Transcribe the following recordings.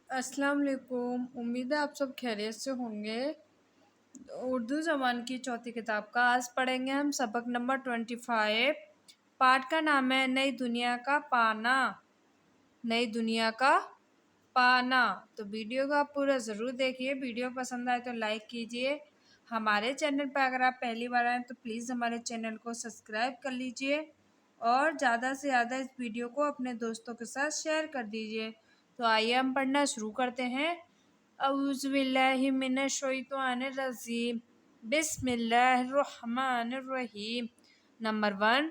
السلام علیکم، امید ہے آپ سب خیریت سے ہوں گے۔ اردو زبان کی چوتھی کتاب کا آج پڑھیں گے ہم سبق نمبر 25۔ پارٹ کا نام ہے نئی دنیا کا پانا۔ نئی دنیا کا پانا۔ تو ویڈیو کو آپ پورا ضرور دیکھیے، ویڈیو پسند آئے تو لائک کیجیے۔ ہمارے چینل پہ اگر آپ پہلی بار آئیں تو پلیز ہمارے چینل کو سبسکرائب کر لیجیے اور زیادہ سے زیادہ اس ویڈیو کو اپنے دوستوں کے ساتھ شیئر کر دیجیے۔ تو آئیے ہم پڑھنا شروع کرتے ہیں۔ اعوذ باللہ من الشیطان الرجیم، بسم اللہ الرحمن الرحیم۔ نمبر 1،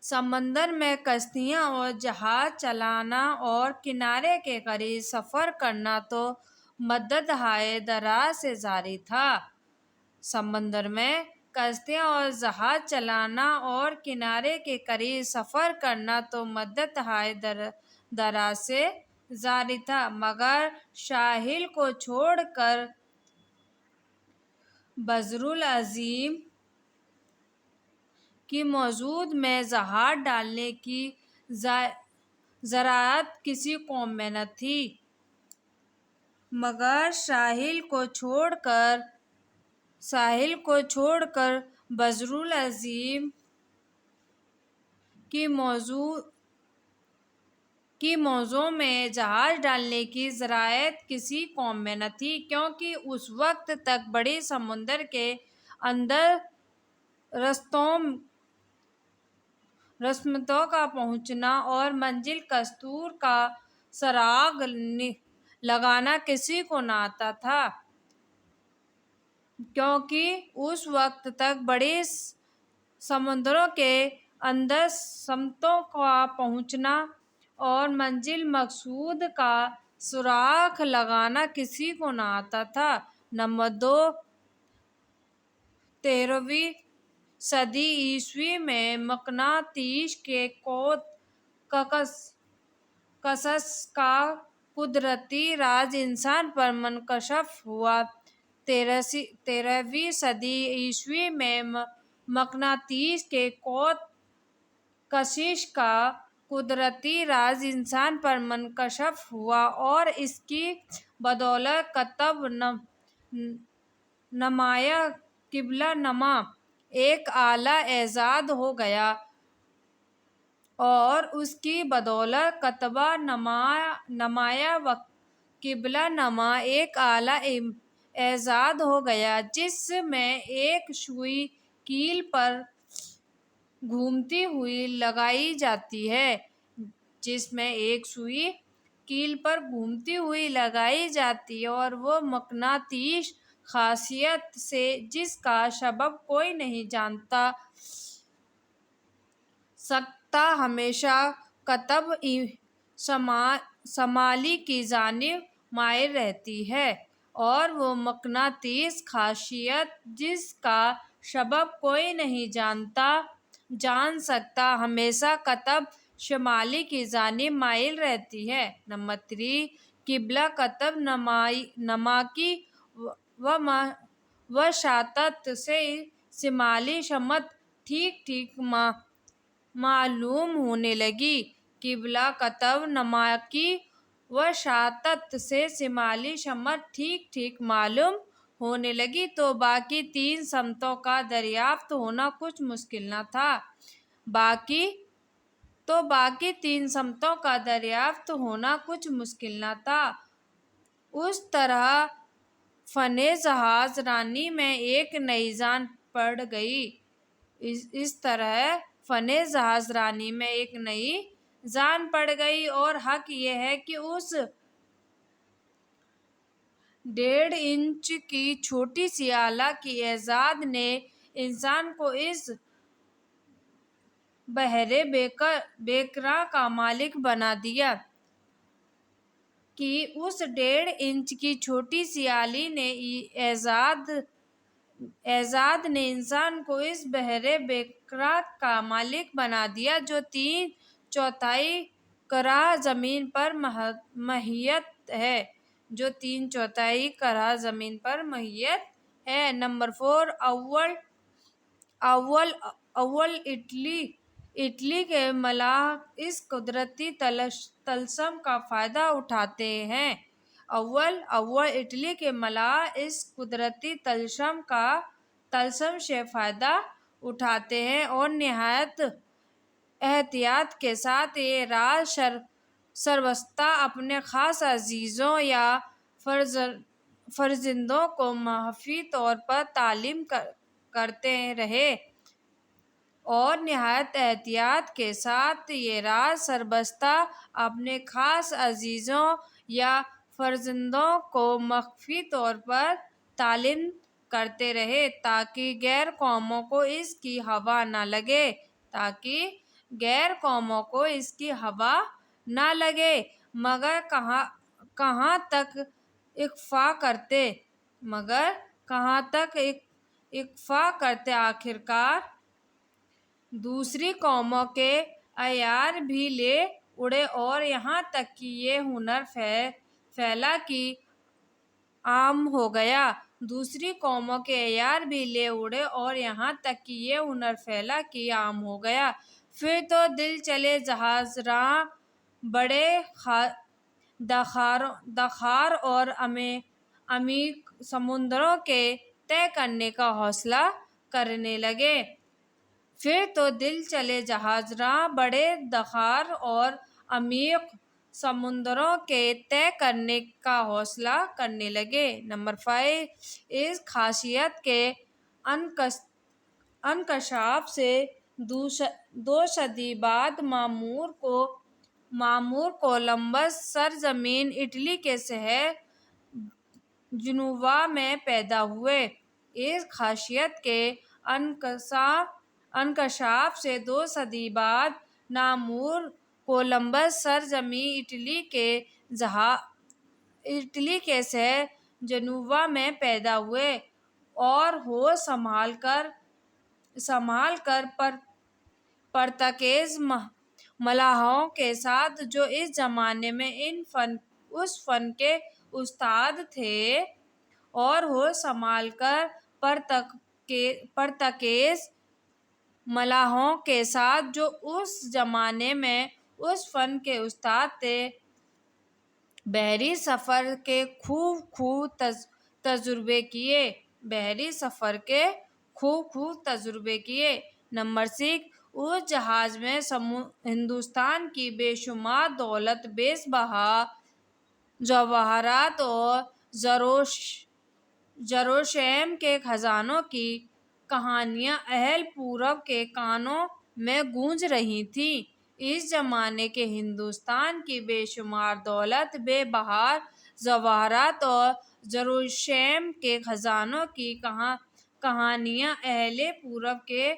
سمندر میں کشتیاں اور جہاز چلانا اور کنارے کے قریب سفر کرنا تو مدت ہائے دراز سے جاری تھا۔ سمندر میں کشتیاں اور جہاز چلانا اور کنارے کے قریب سفر کرنا تو مدت ہائے دراز سے جاری تھا، مگر ساحل کو چھوڑ کر بحر العظیم کی موجود میں جہاز ڈالنے کی جرأت کسی قوم میں نہ تھی۔ مگر ساحل کو چھوڑ کر بحر العظیم کی موجوں میں جہاز ڈالنے کی جرأت کسی قوم میں نہ تھی، کیونکہ اس وقت تک بڑے سمندر کے اندر رستوں کا پہنچنا اور منزل کشتیوں کا سراغ لگانا کسی کو نہ آتا تھا۔ کیونکہ اس وقت تک بڑے سمندروں کے اندر رستوں کا پہنچنا اور منزل مقصود کا سراغ لگانا کسی کو نہ آتا تھا۔ نمبر 2، 13ویں صدی عیسوی میں مقناطیس کے کشش کا قدرتی راز انسان پر منکشف ہوا۔ 13ویں صدی عیسوی میں مقناطیس کے کشش کا قدرتی راز انسان پر منکشف ہوا اور اس کی بدولت قطب نما قبلہ نما ایک اعلیٰ ایجاد ہو گیا اور اس کی بدولت قطب نما و قبلہ نما ایک اعلیٰ ایجاد ہو گیا، جس میں ایک سوئی کیل پر گھومتی ہوئی لگائی جاتی ہے اور وہ مقناطیسی خاصیت سے جس کا سبب کوئی نہیں جان سکتا ہمیشہ قطب شمالی کی جانب مائل رہتی ہے، اور وہ مقناطیسی خاصیت جس کا سبب کوئی نہیں جان سکتا ہمیشہ قطب شمالی کی جانب مائل رہتی ہے۔ نمبر 3، قبلہ قطب نما کی وساطت سے شمالی سمت ٹھیک ٹھیک معلوم ہونے لگی۔ قبلہ قطب نما کی وساطت سے شمالی سمت ٹھیک ٹھیک معلوم ہونے لگی تو باقی تین سمتوں کا دریافت ہونا کچھ مشکل نہ تھا۔ اس طرح فن جہاز رانی میں ایک نئی جان پڑ گئی اور حق یہ ہے کہ اس 1.5 انچ کی چھوٹی سی آلہ کی ایجاد نے انسان کو اس بحر بیکراں کا مالک بنا دیا۔ کہ اس 1.5 انچ کی چھوٹی سی آلے نے ایجاد نے انسان کو اس بحر بیکراں کا مالک بنا دیا جو 3/4 کرہ زمین پر محیط ہے۔ نمبر 4، اول اٹلی کے ملاح اس قدرتی طلسم کا فائدہ اٹھاتے ہیں۔ اول اٹلی کے ملاح اس قدرتی طلسم سے فائدہ اٹھاتے ہیں اور نہایت احتیاط کے ساتھ یہ راز سربستہ اپنے خاص عزیزوں یا فرزندوں کو مخفی طور پر تعلیم کرتے رہے اور نہایت احتیاط کے ساتھ یہ راز سربستہ اپنے خاص عزیزوں یا فرزندوں کو مخفی طور پر تعلیم کرتے رہے تاکہ غیر قوموں کو اس کی ہوا نہ لگے مگر کہاں تک اکفا کرتے آخرکار دوسری قوموں کے عیار بھی لے اڑے اور یہاں تک کہ یہ ہنر پھیلا کہ عام ہو گیا۔ دوسری قوموں کے عیار بھی لے اڑے اور یہاں تک کہ یہ ہنر پھیلا کہ عام ہو گیا۔ پھر تو دل چلے جہاز راں بڑے دخار اور عمیق سمندروں کے طے کرنے کا حوصلہ کرنے لگے۔ پھر تو دل چلے جہاز راں بڑے دخار اور عمیق سمندروں کے طے کرنے کا حوصلہ کرنے لگے۔ نمبر 5، اس خاصیت کے انکشاف سے 2 صدی بعد معمور کولمبس سرزمین اٹلی کے شہر جنوبا میں پیدا ہوئے۔ اس خاصیت کے انکشاف سے 2 صدی بعد معمور کولمبس سرزمین اٹلی کے شہر جنوبا میں پیدا ہوئے اور ہوش سنبھال کر پرتگیز ملاحوں کے ساتھ جو اس زمانے میں اس فن کے استاد تھے اور ہوش سنبھال کر پرتگیز ملاحوں کے ساتھ جو اس زمانے میں اس فن کے استاد تھے بحری سفر کے خوب تجربے کیے۔ نمبر 6، اس جہاز میں ہندوستان کی بے شمار دولت، بیش بہا جواہرات اور جیروشلم کے خزانوں کی کہانیاں اہل پورب کے کانوں میں گونج رہی تھیں۔ اس زمانے کے ہندوستان کی بے شمار دولت، بے بہا جواہرات اور جیروشلم کے خزانوں کی کہانیاں اہل پورب کے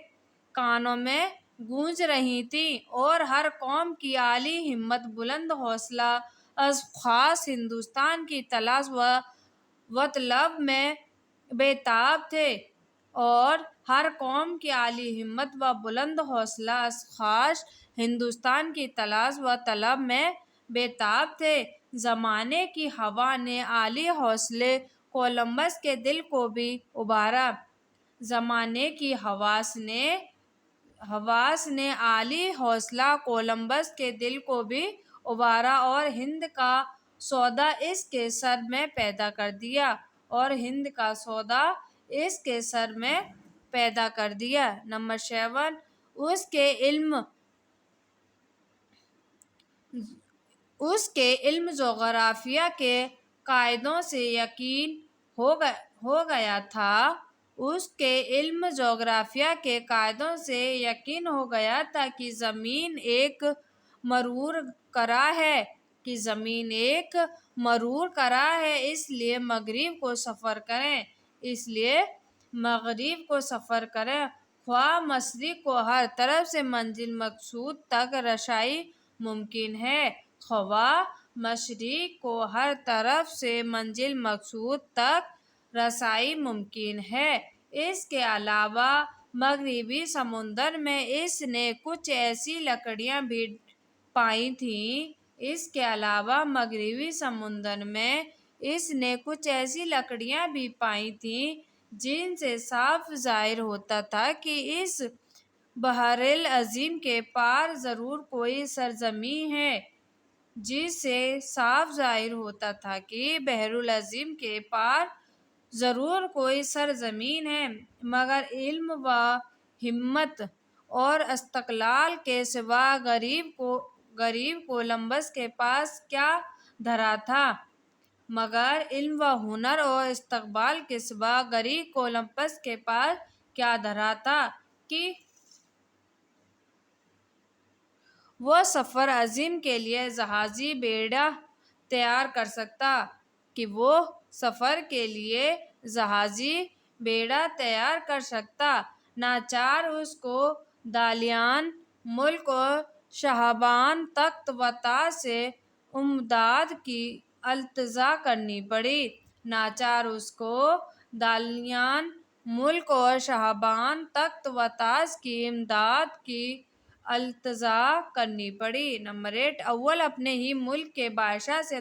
کانوں میں گونج رہی تھیں اور ہر قوم کی عالی ہمت، بلند حوصلہ اشخاص ہندوستان کی تلاش و طلب میں بے تاب تھے اور ہر قوم کی عالی ہمت و بلند حوصلہ اشخاص ہندوستان کی تلاش و طلب میں بے تاب تھے۔ زمانے کی ہوا نے عالی حوصلے کولمبس کے دل کو بھی ابھارا۔ زمانے کی حواس نے عالی حوصلہ کولمبس کے دل کو بھی ابھارا اور ہند کا سودا اس کے سر میں پیدا کر دیا۔ نمبر 7، اس کے علم جغرافیہ کے قاعدوں سے یقین ہو گیا تھا۔ اس کے علم جغرافیہ کے قاعدوں سے یقین ہو گیا تھا کہ زمین ایک مرور قرار ہے، اس لیے مغرب کو سفر کریں، خواہ مشرق کو ہر طرف سے منزل مقصود تک رسائی ممکن ہے، خواہ مشرق کو ہر طرف سے منزل مقصود تک رسائی ممکن ہے۔ اس کے علاوہ مغربی سمندر میں اس نے کچھ ایسی لکڑیاں بھی پائی تھیں جن سے صاف ظاہر ہوتا تھا کہ اس بحر العظیم کے پار ضرور کوئی سرزمین ہے، جس سے صاف ظاہر ہوتا تھا کہ بحر العظیم کے پار ضرور کوئی سرزمین ہے، مگر علم و ہمت اور استقلال کے سوا غریب کولمبس کے پاس کیا دھرا تھا؟ مگر علم و ہنر اور استقبال کے سوا غریب کولمبس کے پاس کیا دھرا تھا کہ وہ سفر عظیم کے لیے جہازی بیڑا تیار کر سکتا، ناچار اس کو دالیان ملک اور شہبان تخت و تاج سے امداد کی التجا کرنی پڑی۔ ناچار اس کو دالیان ملک اور شہبان تخت و تاج کی امداد کی التجا کرنی پڑی۔ نمبر 8، اول اپنے ہی ملک کے بادشاہ سے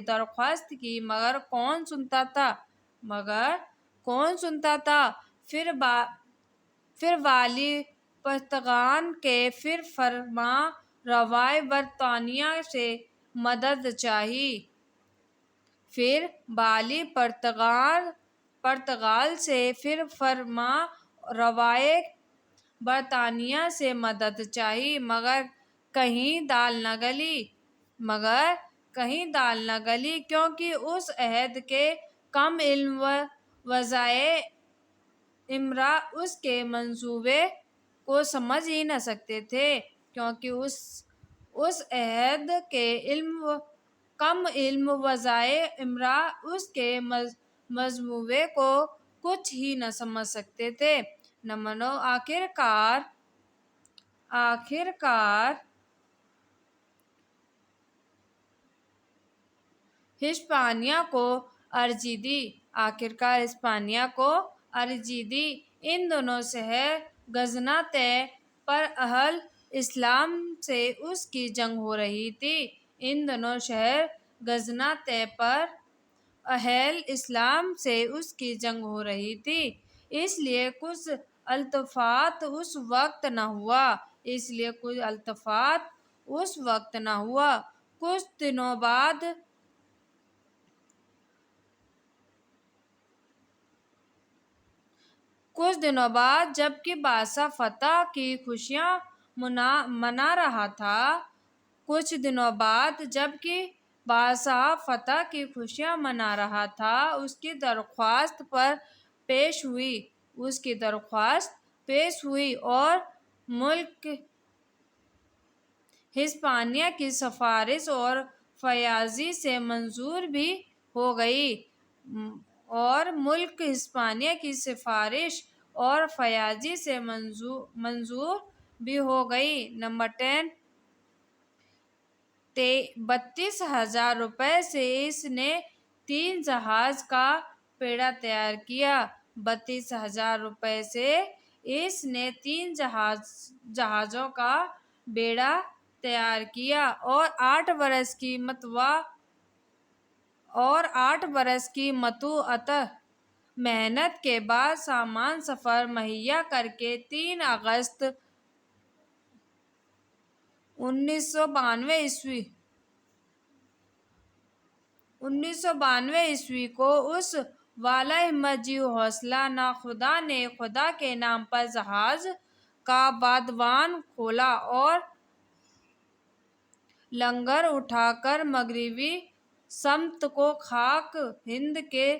درخواست کی مگر کون سنتا تھا؟ پھر والی پرتگال کے پھر فرما روائے برطانیہ سے مدد چاہی۔ پھر والی پرتگال سے پھر فرما روائے برطانیہ سے مدد چاہی، مگر کہیں دال نہ گلی، کیونکہ اس عہد کے کم علم وضعیٰ امراء اس کے منصوبے کو سمجھ ہی نہ سکتے تھے، اس عہد کے کم علم وضعیٰ امراء اس کے منصوبے کو کچھ ہی نہ سمجھ سکتے تھے۔ نمبر 9، آخرکار ہسپانیہ کو ارجی دی۔ ان دونوں شہر غزناطے پر اہل اسلام سے اس کی جنگ ہو رہی تھی، اس لیے کچھ التفات اس وقت نہ ہوا۔ کچھ دنوں بعد جبکہ بادشاہ فتح کی خوشیاں منا رہا تھا، اس کی درخواست پیش ہوئی اور ملک ہسپانیہ کی سفارش اور فیاضی سے منظور بھی ہو گئی۔ نمبر 10، 32,000 روپے سے اس نے 3 جہاز کا بیڑا تیار کیا۔ 32,000 روپے سے اس نے 3 جہازوں کا بیڑا تیار کیا اور 8 برس کی متواتر محنت کے بعد سامان سفر مہیا کرکے 3 اگست 1992 عیسوی کو اس والہ ہمت جی حوصلہ ناخدا نے خدا کے نام پر جہاز کا بادبان کھولا اور لنگر اٹھا کر مغربی سمت کو خاک ہند کی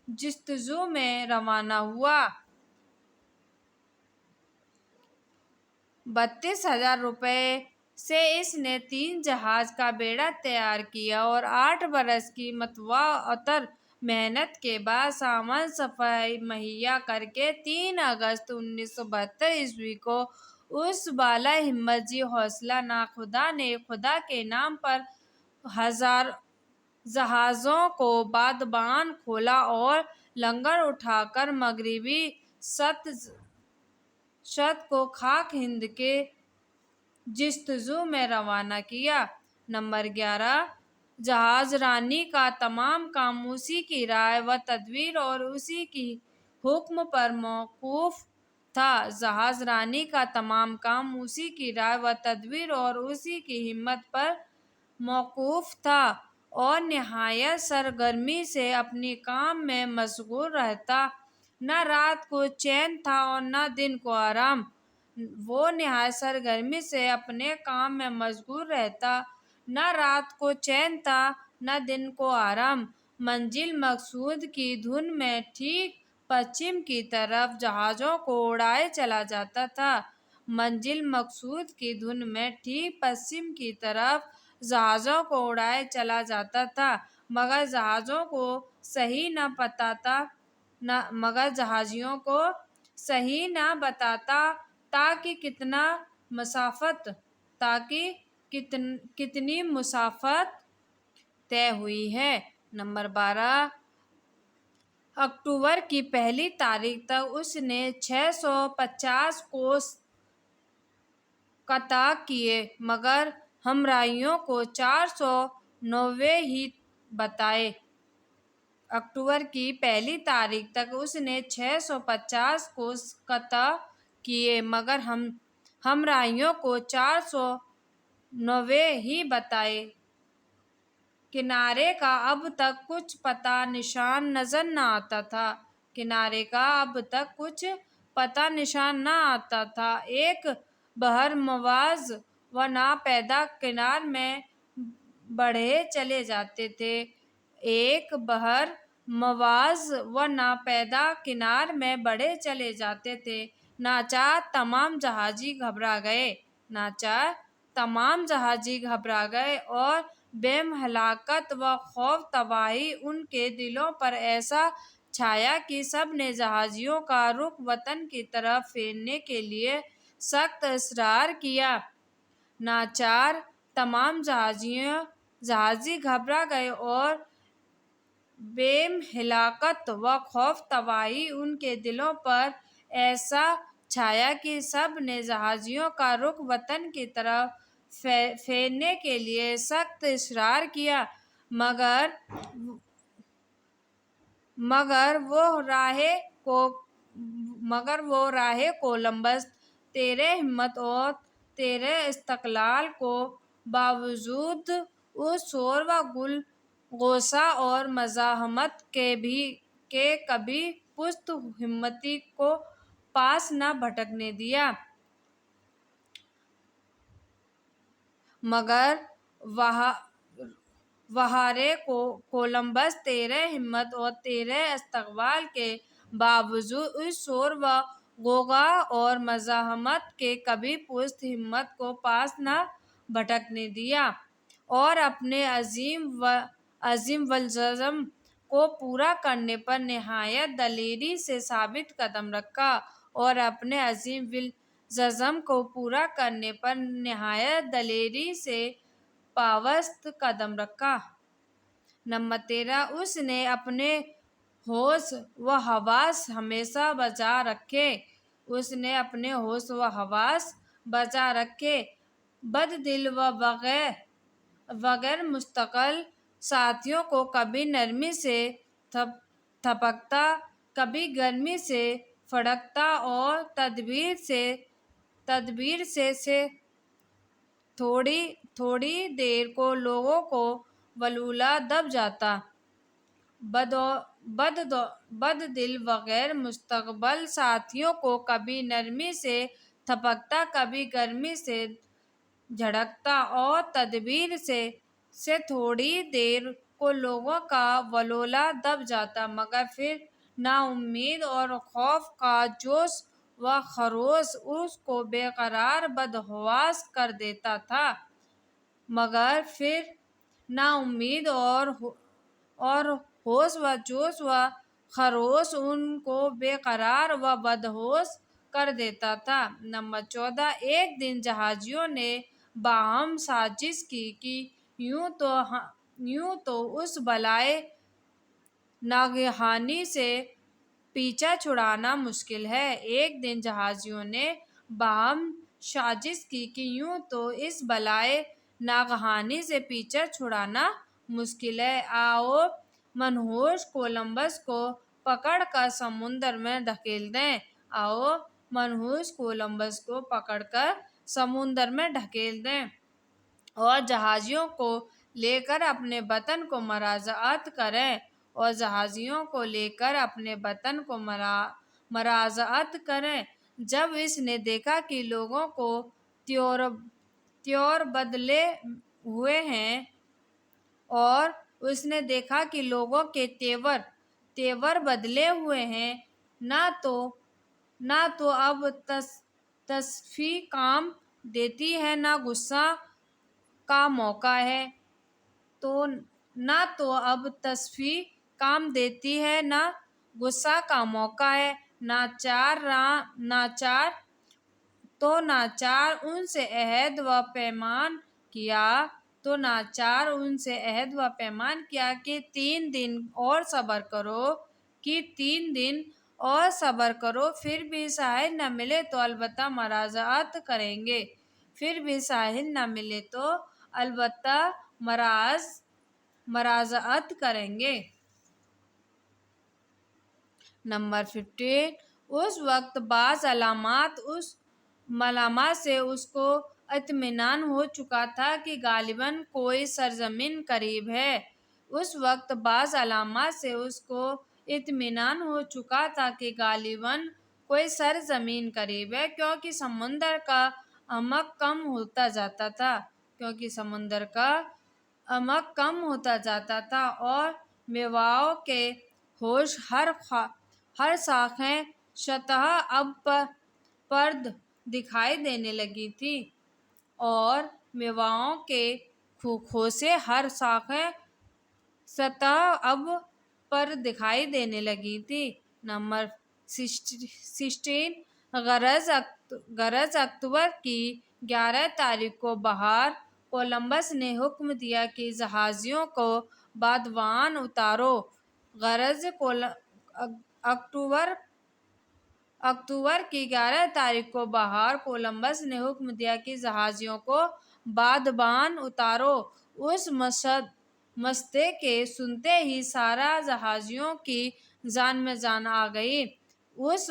جستجو میں روانہ ہوا۔ 32,000 روپے سے اس نے 3 جہاز کا بیڑا تیار کیا اور 8 برس کی متواتر محنت کے بعد سامان سفر مہیا کرکے 3 اگست 1972 عیسوی کو اس والہ ہمت جی حوصلہ ناخدا نے خدا کے نام پر جہازوں کو بادبان کھولا اور لنگر اٹھا کر مغربی سمت کو خاک ہند کی جستجو میں روانہ کیا۔ نمبر 11، جہاز رانی کا تمام کام اسی کی رائے و تدبیر اور اسی کی حکم پر موقوف تھا۔ جہاز رانی کا تمام کام اسی کی رائے و تدبیر اور اسی کی ہمت پر موقوف تھا اور نہایت سرگرمی سے اپنے کام میں مشغول رہتا۔ نہ رات کو چین تھا اور نہ دن کو آرام۔ وہ نہایت سرگرمی سے اپنے کام میں مشغول رہتا، نہ رات کو چین تھا نہ دن کو آرام۔ منزل مقصود کی دھن میں ٹھیک پچھم کی طرف جہازوں کو اڑائے چلا جاتا تھا۔ منزل مقصود کی دھن میں ٹھیک پچھم کی طرف جہازوں کو اڑائے چلا جاتا تھا، مگر جہازیوں کو صحیح نہ بتاتا تھا کہ کتنی مسافت طے ہوئی ہے۔ نمبر 12، اکتوبر کی پہلی تاریخ تک اس نے 650 کوس قطع کیے، مگر ہمراہیوں کو 490 ہی بتائے۔ اکتوبر کی پہلی تاریخ تک اس نے 650 کوس قطع کیے، مگر ہمراہیوں کو 490 ہی بتائے۔ کنارے کا اب تک کچھ پتہ نشان نظر نہ آتا تھا۔ کنارے کا اب تک کچھ پتہ نشان نہ آتا تھا۔ ایک بحر مواج و ناپیدا کنار میں بڑھے چلے جاتے تھے۔ ایک بحر مواج و ناپیدا کنار میں بڑھے چلے جاتے تھے۔ ناچار تمام جہازی گھبرا گئے اور بیم ہلاکت و خوف تباہی ان کے دلوں پر ایسا چھایا کہ سب نے جہازیوں کا رخ وطن کی طرف پھیرنے کے لیے سخت اصرار کیا۔ ناچار تمام جہازی گھبرا گئے اور بیم ہلاکت و خوف تباہی ان کے دلوں پر ایسا چھایا کہ سب نے جہازیوں کا رخ وطن کی طرف پھیرنے کے لیے سخت اصرار کیا، مگر وہ راہ کولمبس تیرے ہمت اور تیرے استقلال کو باوجود اس شور و غوصہ اور مزاحمت کے کبھی پست ہمتی کو پاس نہ بھٹکنے دیا۔ مگر بحر کولمبس تیرے ہمت اور تیرے استقلال کے باوجود اس شور و غوغا اور مزاحمت کے کبھی پست ہمت کو پاس نہ بھٹکنے دیا اور اپنے عزم والجزم کو پورا کرنے پر نہایت دلیری سے ثابت قدم رکھا اور اپنے عزم والجزم کو پورا کرنے پر نہایت دلیری سے پابست قدم رکھا۔ نمبر 13، اس نے اپنے ہوش و حواس ہمیشہ بجا رکھے۔ اس نے اپنے ہوش و حواس بجا رکھے، بددل و بغیر مستقل ساتھیوں کو کبھی نرمی سے تھپکتا، کبھی گرمی سے پھڑکتا اور تدبیر سے تھوڑی دیر کو لوگوں کو ولولہ دب جاتا۔ بددل بغیر مستقل ساتھیوں کو کبھی نرمی سے تھپکتا، کبھی گرمی سے جھڑکتا اور تدبیر سے تھوڑی دیر کو لوگوں کا ولولہ دب جاتا، مگر پھر نا امید اور خوف کا جوش و خروش اس کو بے قرار بدحواس کر دیتا تھا۔ مگر پھر نا امید اور ہوش و جوش و خروش ان کو بے قرار و بدحواس کر دیتا تھا۔ نمبر 14، ایک دن جہازیوں نے باہم سازش کی کہ یوں تو اس بلائے ناگہانی سے پیچھا چھڑانا مشکل ہے۔ ایک دن جہازیوں نے باہم سازش کی کہ یوں تو اس بلائے ناگہانی سے پیچھا چھڑانا مشکل ہے۔ آؤ منحوس کولمبس کو پکڑ کر سمندر میں دھکیل دیں۔ آؤ منحوس کولمبس کو پکڑ کر سمندر میں دھکیل دیں اور جہازیوں کو لے کر اپنے وطن کو مراجعت کریں اور جہازیوں کو لے کر اپنے وطن کو مراجعت کریں۔ جب اس نے دیکھا کہ لوگوں کو طیور بدلے ہوئے ہیں اور اس نے دیکھا کہ لوگوں کے تیور بدلے ہوئے ہیں، نہ تو اب تصفیہ کام دیتی ہے نہ غصہ کا موقع ہے، نہ تو اب تصفیہ کام دیتی ہے نہ غصہ کا موقع ہے۔ ناچار ان سے عہد و پیمان کیا کہ 3 دن اور صبر کرو، پھر بھی ساحل نہ ملے تو البتہ مراجعت کریں گے۔ نمبر 15۔ اس وقت بعض علامات سے اس کو اطمینان ہو چکا تھا کہ غالباً کوئی سرزمین قریب ہے۔ اس وقت بعض علامات سے اس کو اطمینان ہو چکا تھا کہ غالباً کوئی سرزمین قریب ہے، کیونکہ سمندر کا عمق کم ہوتا جاتا تھا اور میووں کے ہوش ہر شاخیں سطح اب پرد دکھائی دینے لگی تھی اور میووں کے خوشے ہر شاخیں سطح اب پر دکھائی دینے لگی تھی۔ نمبر 16۔ غرض اکتوبر کی 11 تاریخ کو بہار کولمبس نے حکم دیا کہ جہازیوں کو بادبان اتارو۔ اکتوبر کی 11 تاریخ کو بہار کولمبس نے حکم دیا کہ جہازیوں کو بادبان اتارو۔ اس مشدے کے سنتے ہی سارے جہازیوں کی جان میں جان آ گئی۔ اس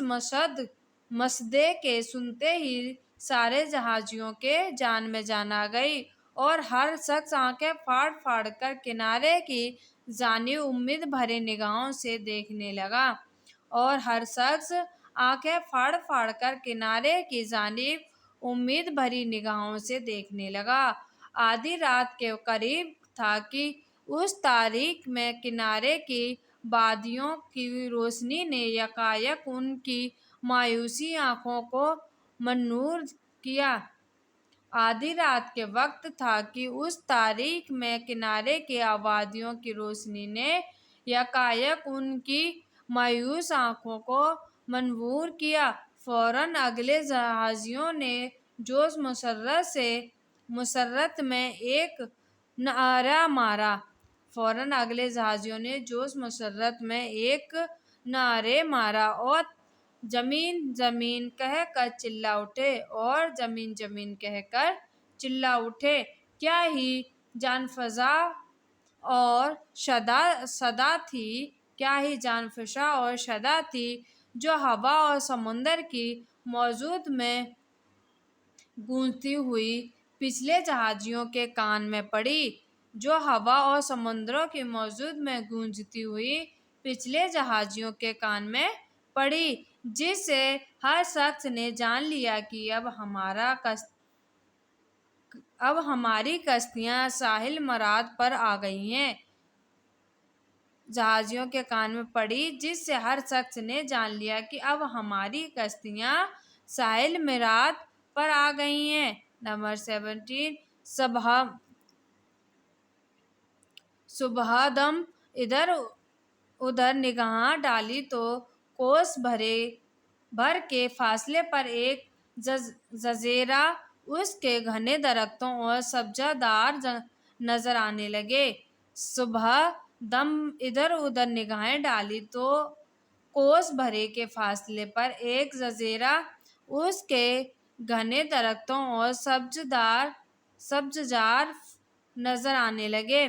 مشدے کے سنتے ہی سارے جہازیوں کے جان میں جان آ گئی اور ہر شخص آنکھیں پھاڑ پھاڑ کر کنارے کی جانب امید بھری نگاہوں سے دیکھنے لگا۔ آدھی رات کے قریب تھا کہ اس تاریک میں کنارے کی وادیوں کی روشنی نے یکایک ان کی مایوس آنکھوں کو منور کیا۔ آدھی رات کے وقت تھا کہ اس تاریک میں کنارے کی وادیوں کی روشنی نے یکایک ان کی مایوس آنکھوں کو منور کیا۔ فوراً اگلے جہازیوں نے جوش مسرت میں ایک نعرہ مارا اور زمین زمین کہہ کر چلا اٹھے۔ کیا ہی جانفشاں اور صدا تھی جو ہوا اور سمندر کی موجوں میں گونجتی ہوئی پچھلے جہازیوں کے کان میں پڑی، جس سے ہر شخص نے جان لیا کہ اب ہماری کشتیاں ساحل مراد پر آ گئی ہیں۔ جہازیوں کے کان میں پڑی، جس سے ہر شخص نے جان لیا کہ اب ہماری کشتیاں ساحل مراد پر آ گئی ہیں۔ نمبر 17۔ صبح دم ادھر ادھر نگاہ ڈالی تو کوس بھر کے فاصلے پر ایک جزیرہ اس کے گھنے درختوں اور سبزہ زار نظر آنے لگے۔ صبح دم ادھر ادھر نگاہ ڈالی تو کوس بھر کے فاصلے پر ایک جزیرہ اس کے گھنے درختوں اور سبزہ زار نظر آنے لگے۔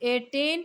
18,